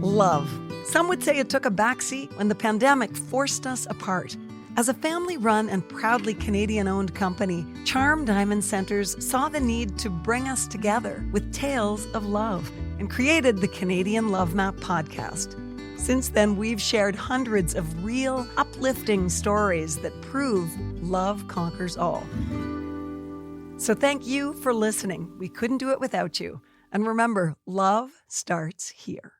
Love. Some would say it took a backseat when the pandemic forced us apart. As a family-run and proudly Canadian-owned company, Charm Diamond Centres saw the need to bring us together with tales of love and created the Canadian Love Map podcast. Since then, we've shared hundreds of real, uplifting stories that prove love conquers all. So thank you for listening. We couldn't do it without you. And remember, love starts here.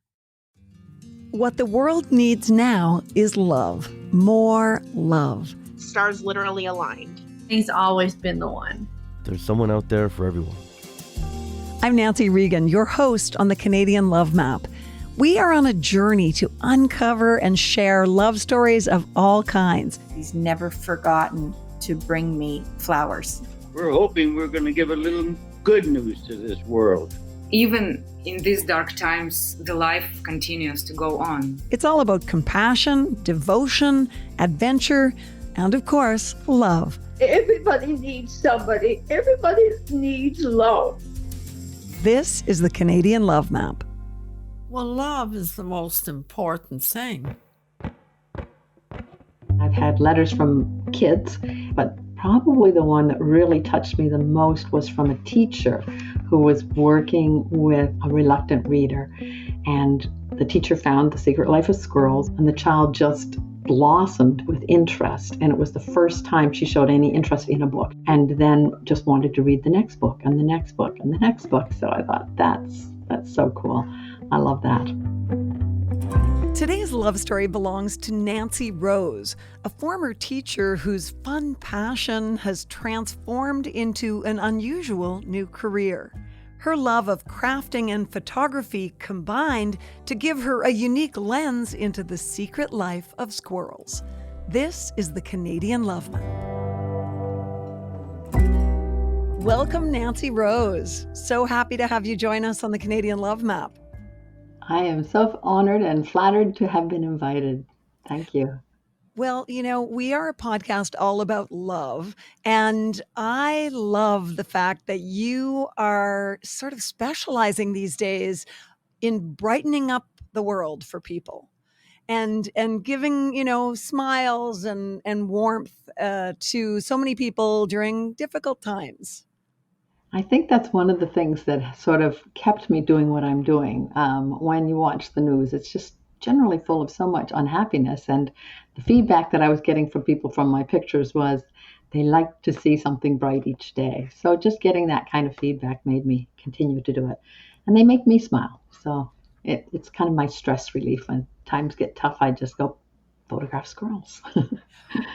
What the world needs now is love. More love. Stars literally aligned. He's always been the one. There's someone out there for everyone. I'm Nancy Regan, your host on the Canadian Love Map. We are on a journey to uncover and share love stories of all kinds. He's never forgotten to bring me flowers. We're hoping we're going to give a little good news to this world. Even in these dark times, the life continues to go on. It's all about compassion, devotion, adventure, and of course, love. Everybody needs somebody. Everybody needs love. This is the Canadian Love Map. Well, love is the most important thing. I've had letters from kids, but probably the one that really touched me the most was from a teacher who was working with a reluctant reader. And the teacher found The Secret Life of Squirrels, and the child just blossomed with interest. And it was the first time she showed any interest in a book, and then just wanted to read the next book and the next book and the next book. So I thought, that's so cool. I love that. Today's love story belongs to Nancy Rose, a former teacher whose fun passion has transformed into an unusual new career. Her love of crafting and photography combined to give her a unique lens into the secret life of squirrels. This is the Canadian Love Map. Welcome, Nancy Rose. So happy to have you join us on the Canadian Love Map. I am so honored and flattered to have been invited. Thank you. Well, you know, we are a podcast all about love, and I love the fact that you are sort of specializing these days in brightening up the world for people and giving, you know, smiles and warmth to so many people during difficult times. I think that's one of the things that sort of kept me doing what I'm doing. When you watch the news, it's just generally full of so much unhappiness. And the feedback that I was getting from people from my pictures was they like to see something bright each day. So just getting that kind of feedback made me continue to do it. And they make me smile. So it's kind of my stress relief. When times get tough, I just go photograph squirrels.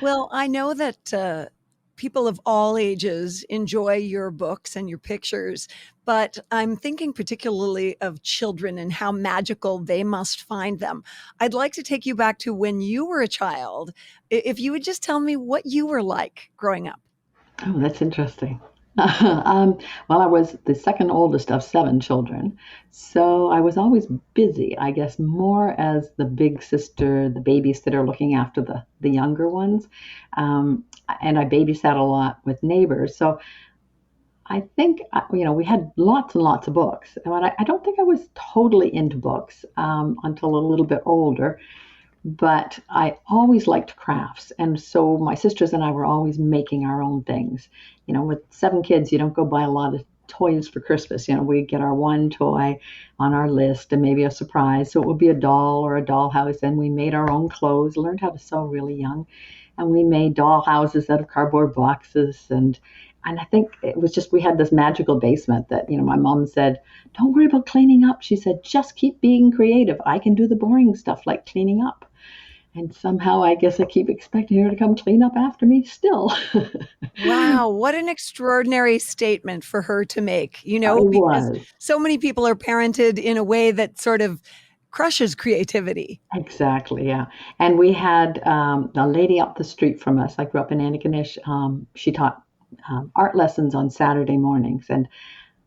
Well, I know that people of all ages enjoy your books and your pictures, but I'm thinking particularly of children and how magical they must find them. I'd like to take you back to when you were a child. If you would just tell me what you were like growing up. Oh, that's interesting. Well, I was the second oldest of 7 children, so I was always busy, I guess, more as the big sister, the babysitter looking after the younger ones. And I babysat a lot with neighbors. So I think, we had lots and lots of books. But I don't think I was totally into books until a little bit older. But I always liked crafts. And so my sisters and I were always making our own things. You know, with 7 kids, you don't go buy a lot of toys for Christmas. You know, we get our one toy on our list and maybe a surprise. So it would be a doll or a dollhouse. And we made our own clothes, learned how to sew really young. And we made doll houses out of cardboard boxes. And I think it was just, we had this magical basement that, my mom said, don't worry about cleaning up. She said, just keep being creative. I can do the boring stuff like cleaning up. And somehow I guess I keep expecting her to come clean up after me still. Wow, what an extraordinary statement for her to make, because so many people are parented in a way that sort of crushes creativity. Exactly, yeah. And we had a lady up the street from us. I grew up in Antigonish. She taught art lessons on Saturday mornings. And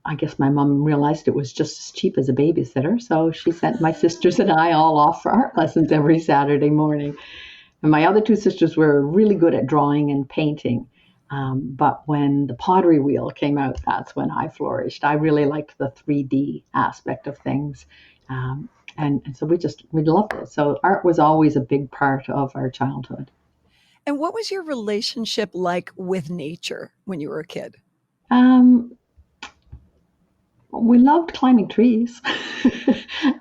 I guess my mom realized it was just as cheap as a babysitter. So she sent my sisters and I all off for art lessons every Saturday morning. And my other 2 sisters were really good at drawing and painting. But when the pottery wheel came out, that's when I flourished. I really liked the 3D aspect of things. And so we loved it. So art was always a big part of our childhood. And what was your relationship like with nature when you were a kid? Um, we loved climbing trees.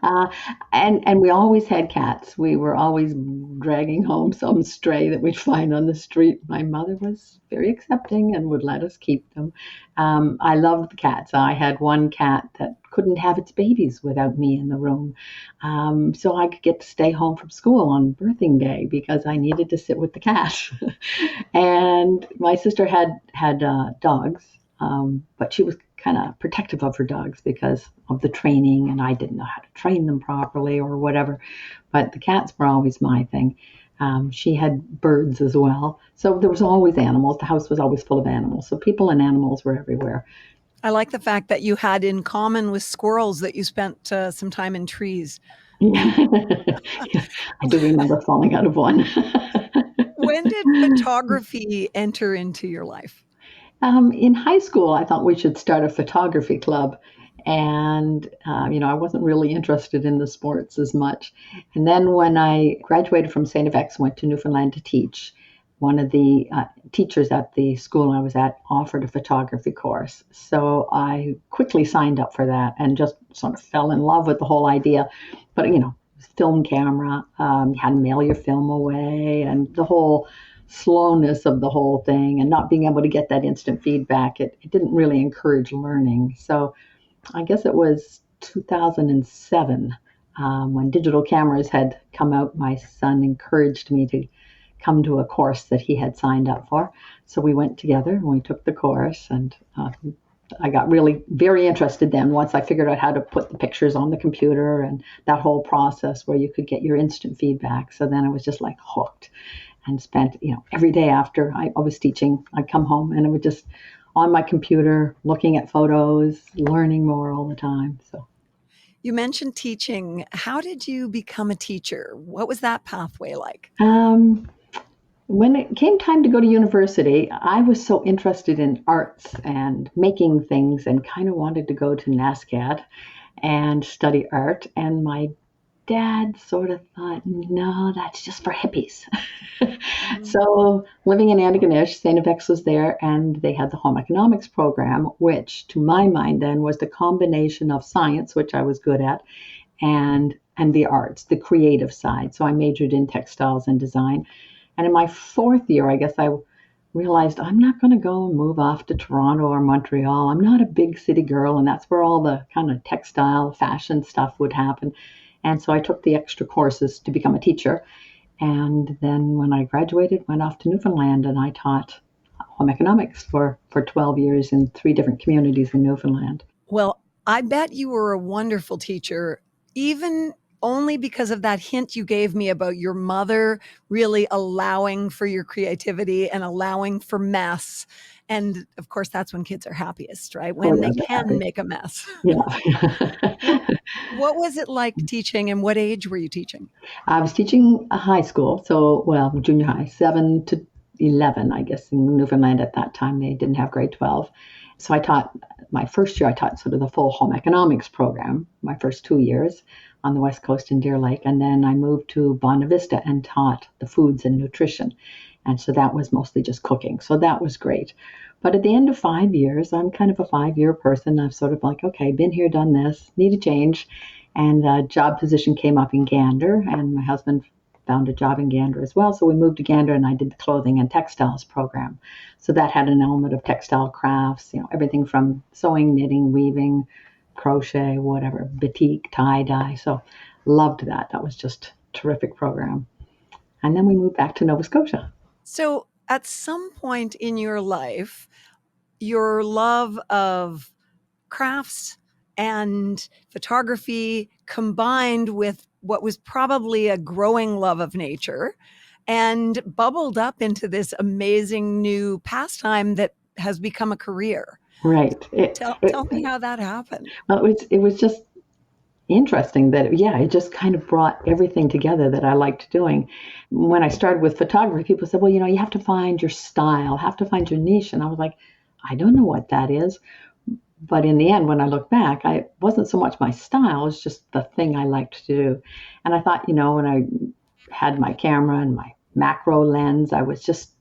uh, and we always had cats. We were always dragging home some stray that we'd find on the street. My mother was very accepting and would let us keep them. I loved the cats. I had one cat that couldn't have its babies without me in the room. So I could get to stay home from school on birthing day because I needed to sit with the cat. And my sister had dogs, but she was kind of protective of her dogs because of the training, and I didn't know how to train them properly or whatever. But the cats were always my thing. She had birds as well. So there was always animals. The house was always full of animals. So people and animals were everywhere. I like the fact that you had in common with squirrels that you spent some time in trees. I do remember falling out of one. When did photography enter into your life? In high school, I thought we should start a photography club. And, I wasn't really interested in the sports as much. And then when I graduated from St. FX, went to Newfoundland to teach, one of the teachers at the school I was at offered a photography course. So I quickly signed up for that and just sort of fell in love with the whole idea. But, film camera, you had to mail your film away, and the whole slowness of the whole thing and not being able to get that instant feedback, it didn't really encourage learning. So I guess it was 2007 when digital cameras had come out. My son encouraged me to come to a course that he had signed up for. So we went together and we took the course, and I got really very interested then once I figured out how to put the pictures on the computer and that whole process where you could get your instant feedback. So then I was just like hooked, and spent, every day after I was teaching, I'd come home and I would just on my computer, looking at photos, learning more all the time. So, you mentioned teaching. How did you become a teacher? What was that pathway like? When it came time to go to university, I was so interested in arts and making things, and kind of wanted to go to NASCAD and study art. And my dad sort of thought, no, that's just for hippies. So living in Antigonish, St. FX was there, and they had the home economics program, which to my mind then was the combination of science, which I was good at, and the arts, the creative side. So I majored in textiles and design. And in my fourth year, I guess I realized I'm not going to go and move off to Toronto or Montreal. I'm not a big city girl, and that's where all the kind of textile fashion stuff would happen. And so I took the extra courses to become a teacher. And then when I graduated, went off to Newfoundland, and I taught home economics for 12 years in 3 different communities in Newfoundland. Well, I bet you were a wonderful teacher, even only because of that hint you gave me about your mother really allowing for your creativity and allowing for mess. And of course, that's when kids are happiest, right? When they can make a mess. Yeah. What was it like teaching, and what age were you teaching? I was teaching a high school, junior high, 7 to 11, I guess, in Newfoundland at that time. They didn't have grade 12. So my first year, I taught sort of the full home economics program, my first 2 years on the West Coast in Deer Lake. And then I moved to Bonavista and taught the foods and nutrition. And so that was mostly just cooking. So that was great. But at the end of 5 years, I'm kind of a 5-year person. I've sort of like, okay, been here, done this, need a change. And a job position came up in Gander, and my husband found a job in Gander as well. So we moved to Gander, and I did the clothing and textiles program. So that had an element of textile crafts, everything from sewing, knitting, weaving, crochet, whatever, batik, tie-dye. So loved that. That was just a terrific program. And then we moved back to Nova Scotia. So at some point in your life, your love of crafts and photography combined with what was probably a growing love of nature and bubbled up into this amazing new pastime that has become a career. Right. Tell me how that happened. Well, it was just interesting that, it just kind of brought everything together that I liked doing. When I started with photography, people said, well, you have to find your style, have to find your niche. And I was like, I don't know what that is. But in the end, when I look back, I wasn't so much my style, it was just the thing I liked to do. And I thought, when I had my camera and my macro lens, I was just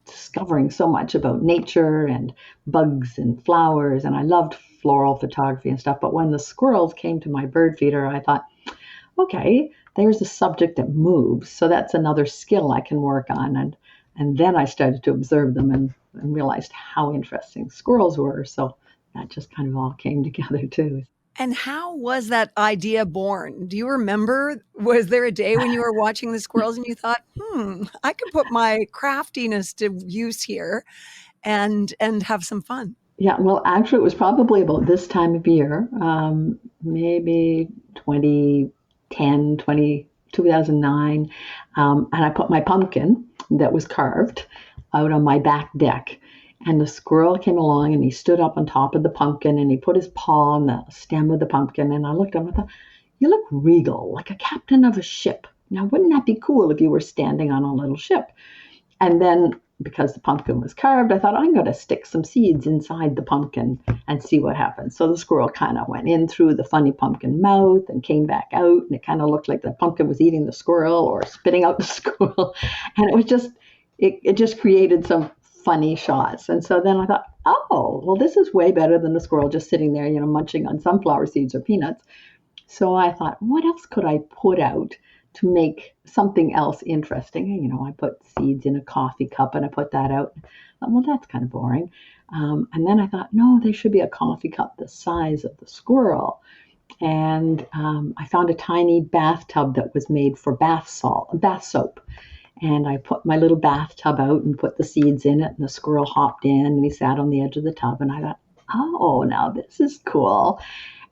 discovering so much about nature and bugs and flowers. And I loved floral photography and stuff. But when the squirrels came to my bird feeder, I thought, okay, there's a subject that moves. So that's another skill I can work on. And then I started to observe them and realized how interesting squirrels were. So that just kind of all came together too. And how was that idea born? Do you remember? Was there a day when you were watching the squirrels and you thought, I could put my craftiness to use here and have some fun? Yeah, well, actually, it was probably about this time of year, maybe 2010, 2009. And I put my pumpkin that was carved out on my back deck. And the squirrel came along and he stood up on top of the pumpkin and he put his paw on the stem of the pumpkin. And I looked at him and I thought, you look regal, like a captain of a ship. Now, wouldn't that be cool if you were standing on a little ship? And then because the pumpkin was carved, I thought, I'm going to stick some seeds inside the pumpkin and see what happens. So the squirrel kind of went in through the funny pumpkin mouth and came back out. And it kind of looked like the pumpkin was eating the squirrel or spitting out the squirrel. And it was just, it just created some funny shots. And so then I thought, oh, well, this is way better than the squirrel just sitting there, munching on sunflower seeds or peanuts. So I thought, what else could I put out to make something else interesting? I put seeds in a coffee cup and I put that out. I thought, well, that's kind of boring. And then I thought, no, there should be a coffee cup the size of the squirrel. And I found a tiny bathtub that was made for bath soap. And I put my little bathtub out and put the seeds in it, and the squirrel hopped in and he sat on the edge of the tub. And I thought, oh, now this is cool.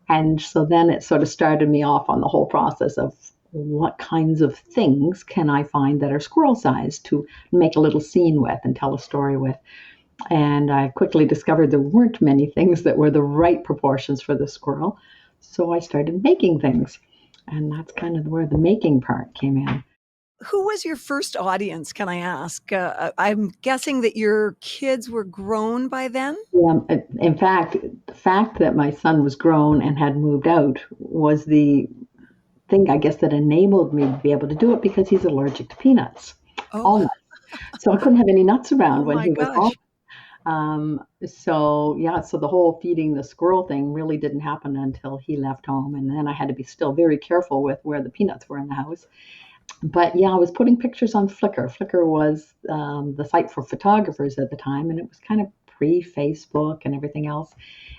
And so then it sort of started me off on the whole process of what kinds of things can I find that are squirrel-sized to make a little scene with and tell a story with. And I quickly discovered there weren't many things that were the right proportions for the squirrel. So I started making things. And that's kind of where the making part came in. Who was your first audience, can I ask? I'm guessing that your kids were grown by then? Yeah, in fact, the fact that my son was grown and had moved out was the thing, I guess, that enabled me to be able to do it because he's allergic to peanuts. Oh. All nuts. So I couldn't have any nuts around Oh when my he was gosh. home. So the whole feeding the squirrel thing really didn't happen until he left home. And then I had to be still very careful with where the peanuts were in the house. But yeah, I was putting pictures on Flickr. Flickr was the site for photographers at the time, and it was kind of pre-Facebook and everything else,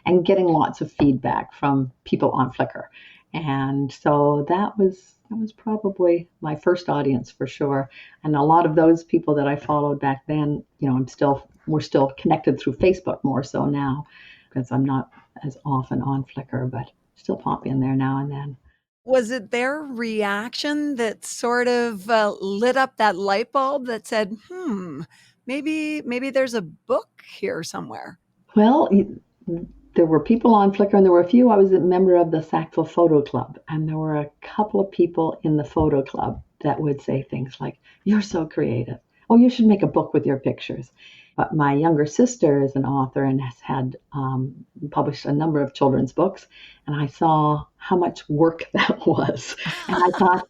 and getting lots of feedback from people on Flickr. And so that was probably my first audience for sure. And a lot of those people that I followed back then, we're still connected through Facebook more so now, because I'm not as often on Flickr, but still pop in there now and then. Was it their reaction that sort of lit up that light bulb that said, maybe there's a book here somewhere? Well, there were people on Flickr, and there were a few. I was a member of the Sackville Photo Club, and there were a couple of people in the photo club that would say things like, "You're so creative. Oh, you should make a book with your pictures." But my younger sister is an author and has had published a number of children's books, and I saw how much work that was. And I thought,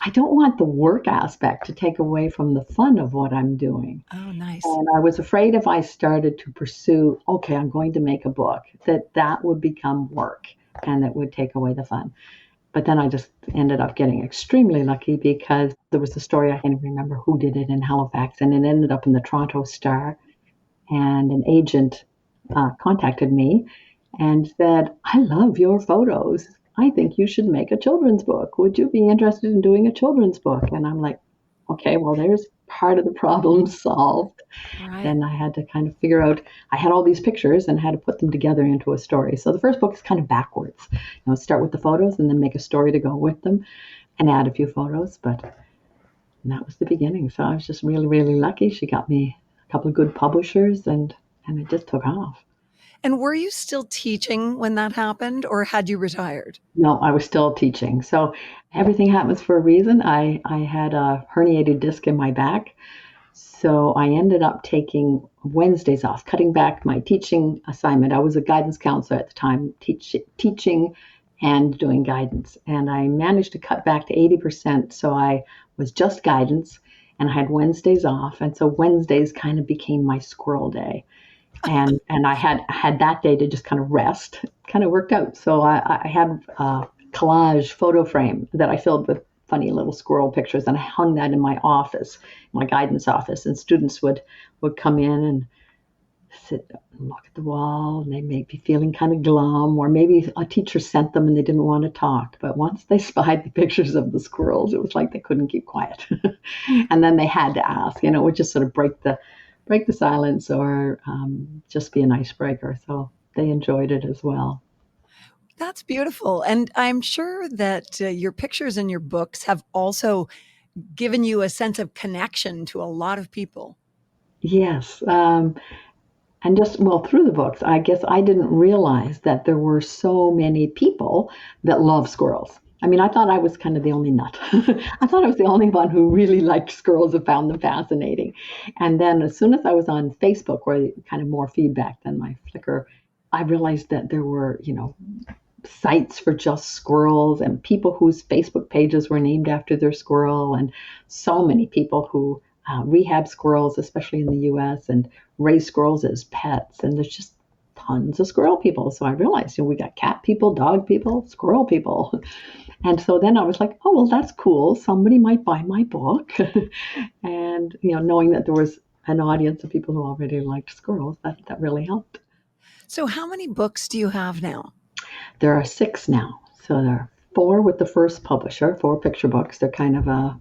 I don't want the work aspect to take away from the fun of what I'm doing. Oh, nice. And I was afraid if I started to pursue, okay, I'm going to make a book, that would become work and it would take away the fun. But then I just ended up getting extremely lucky because there was a story, I can't even remember who did it, in Halifax, and it ended up in the Toronto Star. And an agent contacted me and said, "I love your photos. I think you should make a children's book. Would you be interested in doing a children's book?" And I'm like, okay, well, there's part of the problem solved. Right. Then I had to kind of figure out, I had all these pictures and had to put them together into a story. So the first book is kind of backwards. Start with the photos and then make a story to go with them and add a few photos. But that was the beginning. So I was just really, really lucky. She got me a couple of good publishers and it just took off. And were you still teaching when that happened, or had you retired? No, I was still teaching. So everything happens for a reason. I had a herniated disc in my back. So I ended up taking Wednesdays off, cutting back my teaching assignment. I was a guidance counselor at the time, teaching and doing guidance. And I managed to cut back to 80%. So I was just guidance and I had Wednesdays off. And so Wednesdays kind of became my squirrel day. And I had that day to just kind of rest. Kind of worked out. So I had a collage photo frame that I filled with funny little squirrel pictures, and I hung that in my office, my guidance office, and students would come in and sit and look at the wall, and they may be feeling kind of glum, or maybe a teacher sent them and they didn't want to talk. But once they spied the pictures of the squirrels, it was like they couldn't keep quiet. And then they had to ask, it would just sort of break the silence, or just be an icebreaker. So they enjoyed it as well. That's beautiful. And I'm sure that your pictures and your books have also given you a sense of connection to a lot of people. Yes. And just, through the books, I guess I didn't realize that there were so many people that love squirrels. I mean, I thought I was kind of the only nut. I thought I was the only one who really liked squirrels and found them fascinating. And then as soon as I was on Facebook, where kind of more feedback than my Flickr, I realized that there were, sites for just squirrels and people whose Facebook pages were named after their squirrel, and so many people who rehab squirrels, especially in the US, and raise squirrels as pets. And there's just tons of squirrel people. So I realized, we got cat people, dog people, squirrel people. And so then I was like, oh, well, that's cool. Somebody might buy my book. And, knowing that there was an audience of people who already liked squirrels, that really helped. So how many books do you have now? There are 6 now. So there are 4 with the first publisher, 4 picture books. They're kind of a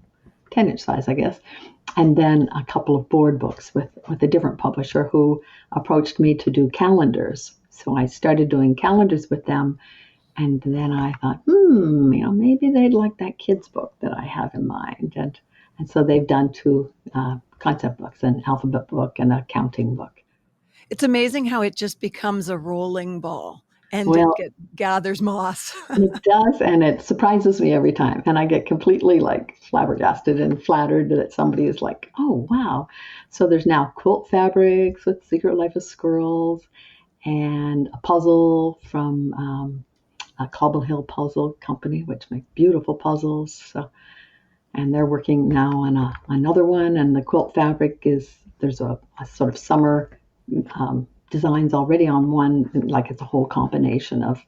10-inch size, I guess. And then a couple of board books with a different publisher who approached me to do calendars. So I started doing calendars with them. And then I thought, maybe they'd like that kid's book that I have in mind. And so they've done 2 concept books, an alphabet book and a counting book. It's amazing how it just becomes a rolling ball. And it gathers moss. It does, and it surprises me every time. And I get completely flabbergasted and flattered that somebody is like, oh, wow. So there's now quilt fabrics with Secret Life of Squirrels, and a puzzle from a Cobble Hill Puzzle Company, which makes beautiful puzzles. So, and they're working now on another one. And the quilt fabric there's a sort of summer designs already on one, it's a whole combination of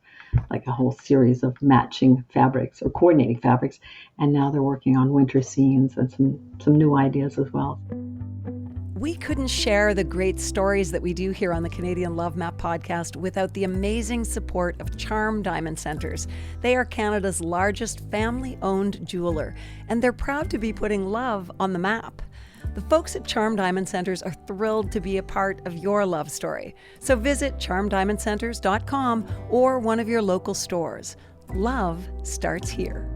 a whole series of matching fabrics or coordinating fabrics. And now they're working on winter scenes and some new ideas as well. We couldn't share the great stories that we do here on the Canadian Love Map podcast without the amazing support of Charm Diamond Centers. They are Canada's largest family-owned jeweler, and they're proud to be putting love on the map. The folks at Charm Diamond Centers are thrilled to be a part of your love story. So visit charmdiamondcenters.com or one of your local stores. Love starts here.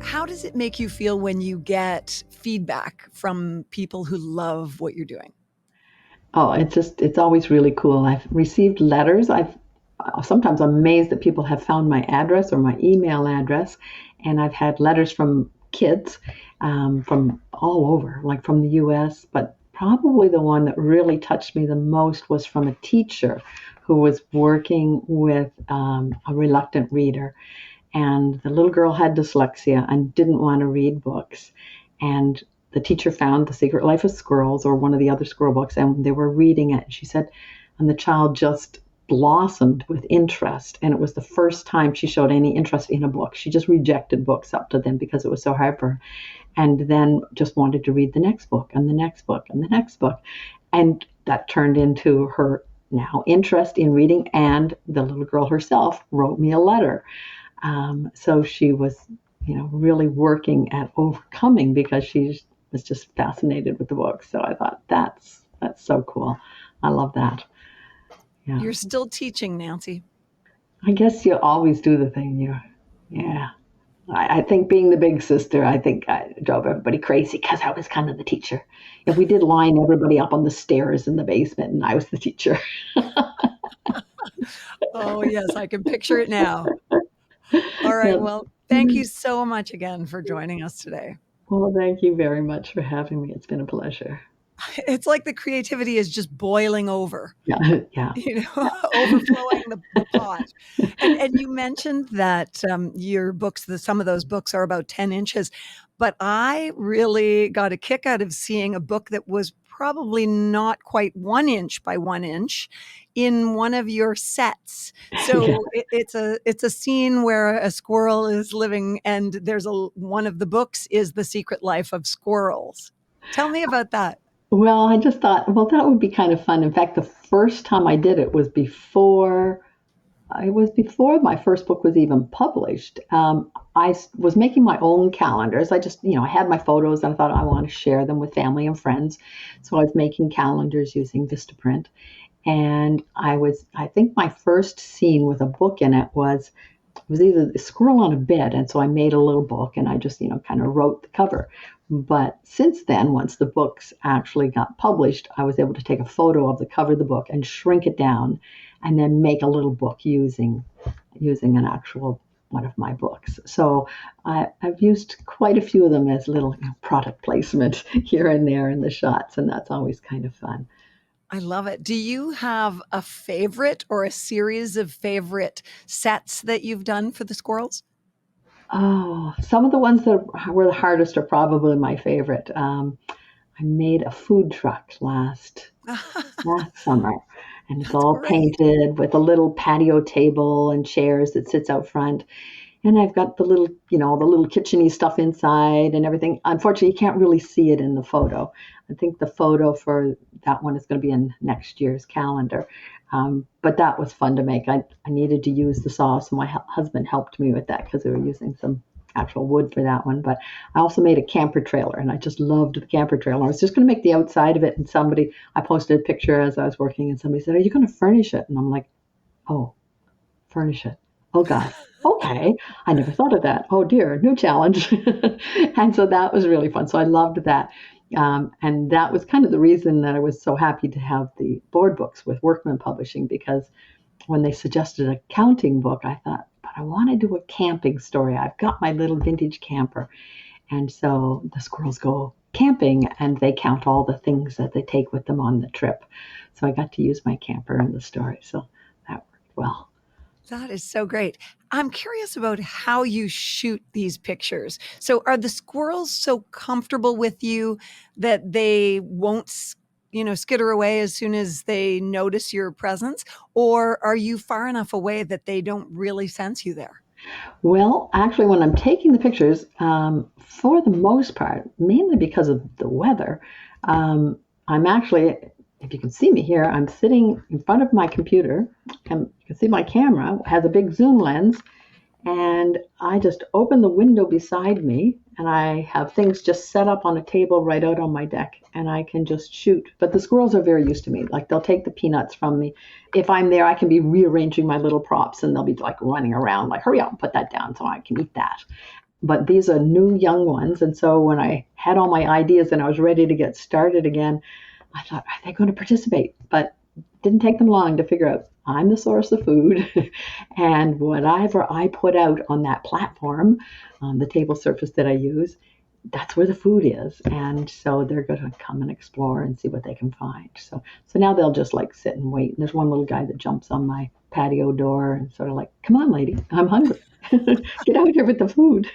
How does it make you feel when you get feedback from people who love what you're doing? Oh, it's always really cool. I've received letters. Sometimes I'm amazed that people have found my address or my email address. And I've had letters from kids from all over, from the US, but probably the one that really touched me the most was from a teacher who was working with a reluctant reader. And the little girl had dyslexia and didn't want to read books. And the teacher found The Secret Life of Squirrels, or one of the other squirrel books, and they were reading it. She said, and the child just blossomed with interest. And it was the first time she showed any interest in a book. She just rejected books up to then because it was so hard for her. And then just wanted to read the next book and the next book and the next book. And that turned into her now interest in reading. And the little girl herself wrote me a letter. So she was, really working at overcoming because she was just fascinated with the book. So I thought that's so cool. I love that. Yeah. You're still teaching, Nancy. I guess you always do the thing. I think being the big sister, I think I drove everybody crazy because I was kind of the teacher. If we did line everybody up on the stairs in the basement, and I was the teacher. Oh, yes, I can picture it now. All right. Well, thank you so much again for joining us today. Well, thank you very much for having me. It's been a pleasure. It's like the creativity is just boiling over. Yeah, yeah. Overflowing the pot. And you mentioned that your books, some of those books are about 10 inches, but I really got a kick out of seeing a book that was probably not quite 1 inch by 1 inch in one of your sets. So it's a scene where a squirrel is living, and one of the books is The Secret Life of Squirrels. Tell me about that. Well, I just thought, well, that would be kind of fun. In fact, the first time I did it was before my first book was even published. Was making my own calendars. I just, I had my photos and I thought I want to share them with family and friends. So I was making calendars using Vistaprint. And I think my first scene with a book in it was either a squirrel on a bed. And so I made a little book and I just, kind of wrote the cover. But since then, once the books actually got published, I was able to take a photo of the cover of the book and shrink it down and then make a little book using an actual one of my books. So I've used quite a few of them as little product placement here and there in the shots, and that's always kind of fun. I love it. Do you have a favorite or a series of favorite sets that you've done for the squirrels? Oh, some of the ones that were the hardest are probably my favorite. I made a food truck last summer, and it's all painted with a little patio table and chairs that sits out front. And I've got the little kitchen-y stuff inside and everything. Unfortunately, you can't really see it in the photo. I think the photo for that one is going to be in next year's calendar. But that was fun to make. I needed to use the saw, so my husband helped me with that because we were using some actual wood for that one. But I also made a camper trailer, and I just loved the camper trailer. I was just going to make the outside of it, and I posted a picture as I was working, and somebody said, "Are you going to furnish it?" And I'm like, "Oh, furnish it. Oh, God. Okay. I never thought of that. Oh, dear. New challenge." And so that was really fun. So I loved that. And that was kind of the reason that I was so happy to have the board books with Workman Publishing, because when they suggested a counting book, I thought, but I want to do a camping story. I've got my little vintage camper. And so the squirrels go camping and they count all the things that they take with them on the trip. So I got to use my camper in the story. So that worked well. That is so great. I'm curious about how you shoot these pictures. So are the squirrels so comfortable with you that they won't, skitter away as soon as they notice your presence? Or are you far enough away that they don't really sense you there? Well, actually, when I'm taking the pictures, for the most part, mainly because of the weather, I'm actually, if you can see me here, I'm sitting in front of my computer, and you can see my camera has a big zoom lens, and I just open the window beside me, and I have things just set up on a table right out on my deck, and I can just shoot. But the squirrels are very used to me. Like, they'll take the peanuts from me. If I'm there, I can be rearranging my little props, and they'll be like running around, like, hurry up and put that down so I can eat that. But these are new young ones, and so when I had all my ideas and I was ready to get started again, I thought, are they going to participate? But it didn't take them long to figure out I'm the source of food. And whatever I put out on that platform, the table surface that I use, that's where the food is. And so they're going to come and explore and see what they can find. So now they'll just like sit and wait. And there's one little guy that jumps on my patio door and sort of like, come on, lady, I'm hungry. Get out here with the food.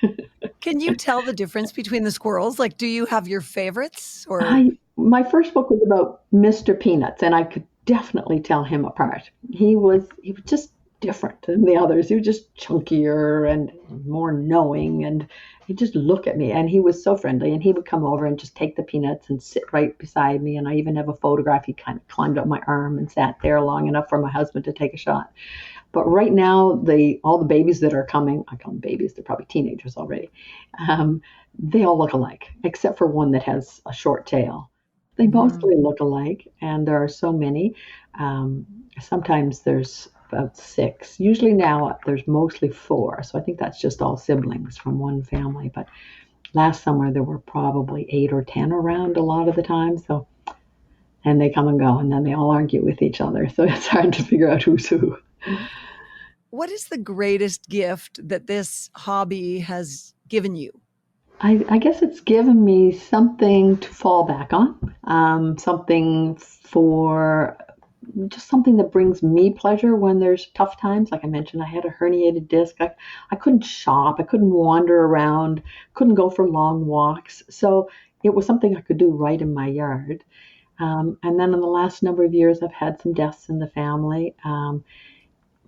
Can you tell the difference between the squirrels? Like, do you have your favorites? Or my first book was about Mr. Peanuts, and I could definitely tell him apart. He was just different than the others. He was just chunkier and more knowing, and he'd just look at me, and he was so friendly, and he would come over and just take the peanuts and sit right beside me. And I even have a photograph. He kind of climbed up my arm and sat there long enough for my husband to take a shot. But right now, all the babies that are coming, I call them babies, they're probably teenagers already, they all look alike, except for one that has a short tail. They mostly look alike, and there are so many. Sometimes there's about 6. Usually now there's mostly 4, so I think that's just all siblings from one family. But last summer there were probably 8 or 10 around a lot of the time. So, and they come and go, and then they all argue with each other, so it's hard to figure out who's who. what is the greatest gift that this hobby has given you? I guess it's given me something to fall back on, something for just something that brings me pleasure when there's tough times. Like I mentioned, I had a herniated disc. I couldn't shop. I couldn't wander around, couldn't go for long walks. So it was something I could do right in my yard. And then in the last number of years, I've had some deaths in the family.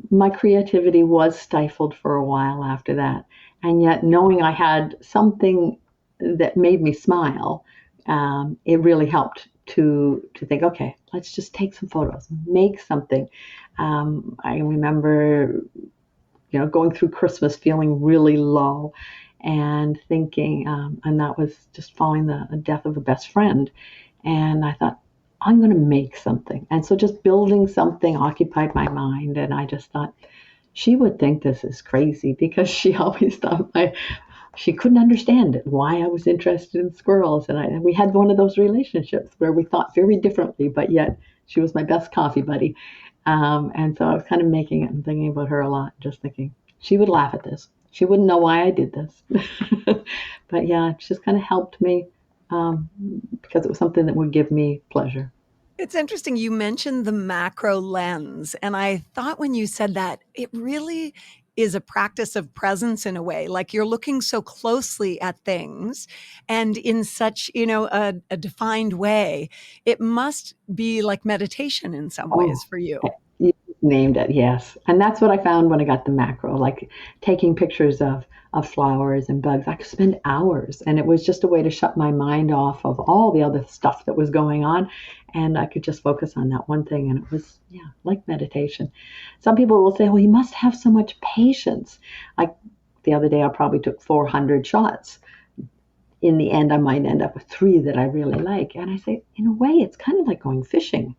My creativity was stifled for a while after that. And yet, knowing I had something that made me smile, it really helped to think, okay, let's just take some photos, make something. I remember, going through Christmas feeling really low and thinking, and that was just following the death of a best friend. And I thought, I'm going to make something. And so just building something occupied my mind. And I just thought, she would think this is crazy, because she always thought she couldn't understand it, why I was interested in squirrels. And we had one of those relationships where we thought very differently, but yet she was my best coffee buddy. And so I was kind of making it and thinking about her a lot, just thinking she would laugh at this. She wouldn't know why I did this. But yeah, it just kind of helped me because it was something that would give me pleasure. It's interesting. You mentioned the macro lens. And I thought when you said that, it really is a practice of presence in a way. Like you're looking so closely at things and in such, a defined way. It must be like meditation in some ways for you. You named it, yes. And that's what I found when I got the macro, like taking pictures of flowers and bugs. I could spend hours, and it was just a way to shut my mind off of all the other stuff that was going on. And I could just focus on that one thing. And it was, like meditation. Some people will say, well, you must have so much patience. Like the other day, I probably took 400 shots. In the end, I might end up with 3 that I really like. And I say, in a way, it's kind of like going fishing.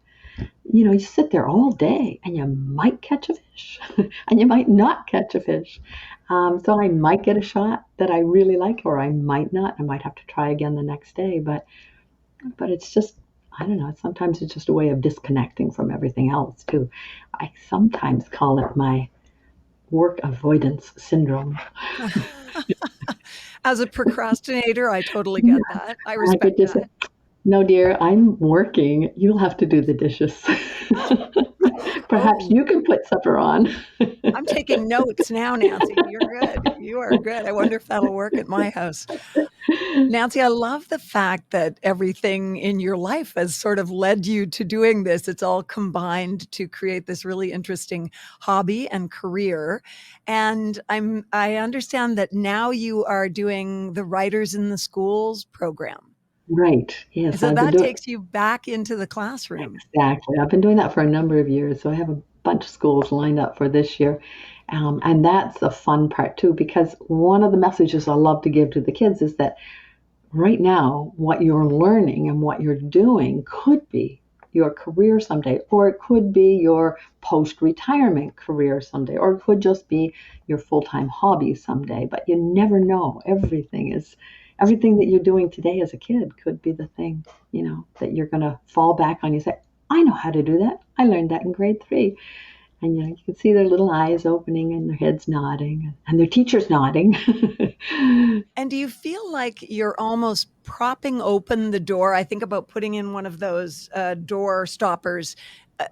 You sit there all day and you might catch a fish and you might not catch a fish. So I might get a shot that I really like, or I might not. I might have to try again the next day. But it's just, I don't know, sometimes it's just a way of disconnecting from everything else too. I sometimes call it my work avoidance syndrome. As a procrastinator, I totally get that. I respect that. Say, no, dear, I'm working. You'll have to do the dishes. Perhaps you can put supper on. I'm taking notes now, Nancy. You're good. You are good. I wonder if that'll work at my house. Nancy, I love the fact that everything in your life has sort of led you to doing this. It's all combined to create this really interesting hobby and career. And I understand that now you are doing the Writers in the Schools program. Right. Yes. So that takes you back into the classroom. Exactly. I've been doing that for a number of years. So I have a bunch of schools lined up for this year. And that's the fun part too, because one of the messages I love to give to the kids is that right now, what you're learning and what you're doing could be your career someday, or it could be your post-retirement career someday, or it could just be your full-time hobby someday. But you never know. Everything that you're doing today as a kid could be the thing, that you're going to fall back on. You say, I know how to do that. I learned that in grade 3. And you can see their little eyes opening and their heads nodding and their teachers nodding. And do you feel like you're almost propping open the door? I think about putting in one of those door stoppers,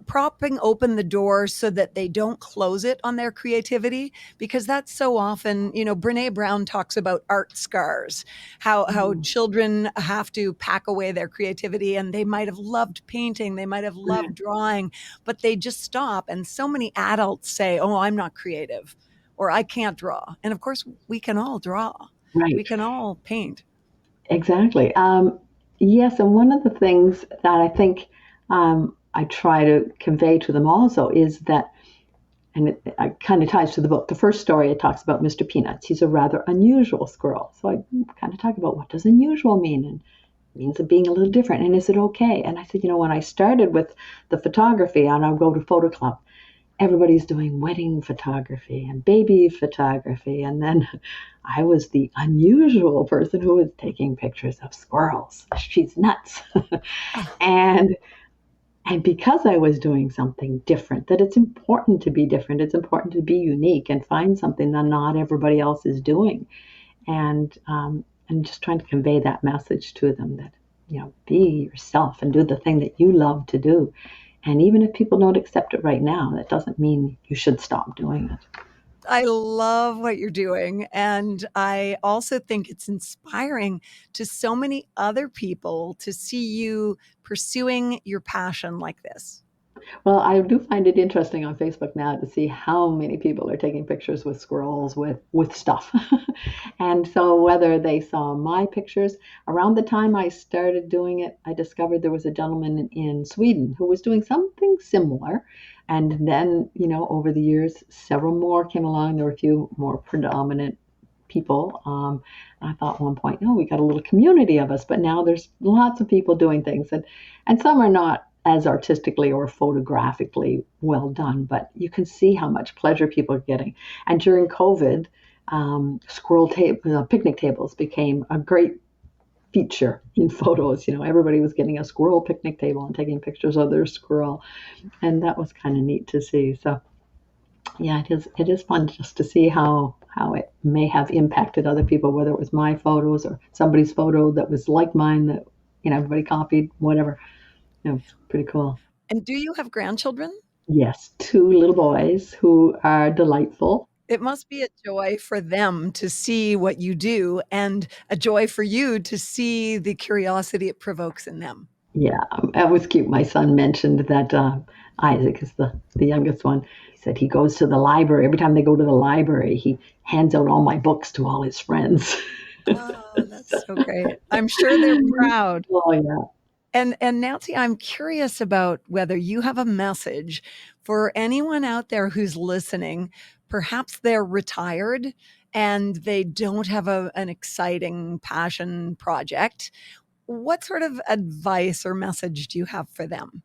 propping open the door so that they don't close it on their creativity, because that's so often, Brene Brown talks about art scars, how children have to pack away their creativity, and they might have loved painting, they might have loved drawing, but they just stop. And so many adults say, oh, I'm not creative, or I can't draw. And of course, we can all draw. Right. We can all paint. Exactly. Yes. And one of the things that I think I try to convey to them also is that, and it kind of ties to the book. The first story, it talks about Mr. Peanuts. He's a rather unusual squirrel. So I kind of talk about, what does unusual mean? And it means it being a little different. And is it okay? And I said, when I started with the photography, and I'll go to photo club, everybody's doing wedding photography and baby photography. And then I was the unusual person who was taking pictures of squirrels. She's nuts. And because I was doing something different, that it's important to be different, it's important to be unique and find something that not everybody else is doing. And and just trying to convey that message to them that, be yourself and do the thing that you love to do. And even if people don't accept it right now, that doesn't mean you should stop doing it. I love what you're doing. And I also think it's inspiring to so many other people to see you pursuing your passion like this. Well, I do find it interesting on Facebook now to see how many people are taking pictures with squirrels with stuff. And so whether they saw my pictures, around the time I started doing it, I discovered there was a gentleman in Sweden who was doing something similar. And then, over the years, several more came along. There were a few more predominant people. I thought at one point, we got a little community of us, but now there's lots of people doing things. And some are not as artistically or photographically well done, but you can see how much pleasure people are getting. And during COVID, picnic tables became a great feature in photos. Everybody was getting a squirrel picnic table and taking pictures of their squirrel, and that was kind of neat to see. So, yeah, it is fun just to see how it may have impacted other people, whether it was my photos or somebody's photo that was like mine that everybody copied, whatever. It's pretty cool. And do you have grandchildren? Yes, 2 little boys who are delightful. It must be a joy for them to see what you do and a joy for you to see the curiosity it provokes in them. Yeah, it was cute. My son mentioned that Isaac is the youngest one. He said he goes to the library. Every time they go to the library, he hands out all my books to all his friends. Oh, that's so great. I'm sure they're proud. Oh, yeah. And Nancy, I'm curious about whether you have a message for anyone out there who's listening. Perhaps they're retired and they don't have an exciting passion project. What sort of advice or message do you have for them?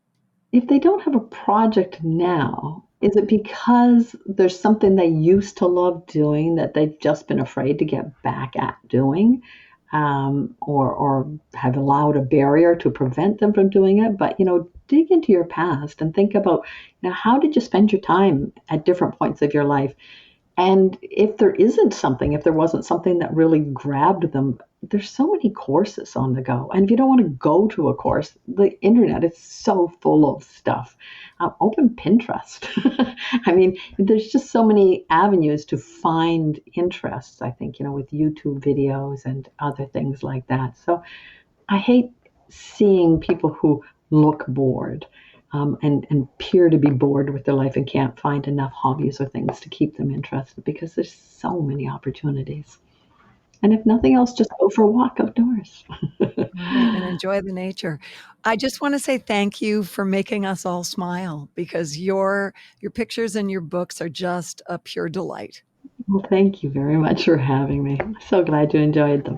If they don't have a project now, is it because there's something they used to love doing that they've just been afraid to get back at doing? Or have allowed a barrier to prevent them from doing it. But, dig into your past and think about, how did you spend your time at different points of your life? And if there wasn't something that really grabbed them, there's so many courses on the go. And if you don't want to go to a course, the internet is so full of stuff. Open Pinterest. I mean, there's just so many avenues to find interests, I think, with YouTube videos and other things like that. So I hate seeing people who look bored and appear to be bored with their life and can't find enough hobbies or things to keep them interested, because there's so many opportunities. And if nothing else, just go for a walk outdoors. And enjoy the nature. I just want to say thank you for making us all smile, because your pictures and your books are just a pure delight. Well, thank you very much for having me. I'm so glad you enjoyed them.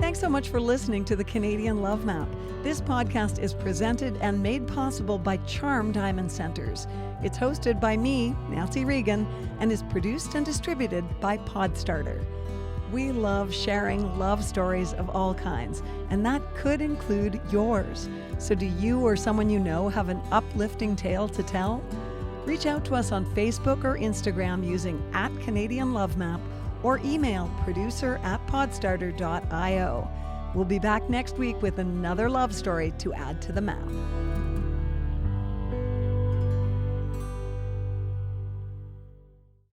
Thanks so much for listening to the Canadian Love Map. This podcast is presented and made possible by Charm Diamond Centers. It's hosted by me, Nancy Regan, and is produced and distributed by Podstarter. We love sharing love stories of all kinds, and that could include yours. So do you or someone you know have an uplifting tale to tell? Reach out to us on Facebook or Instagram using @CanadianLoveMap or email producer@podstarter.io. We'll be back next week with another love story to add to the map.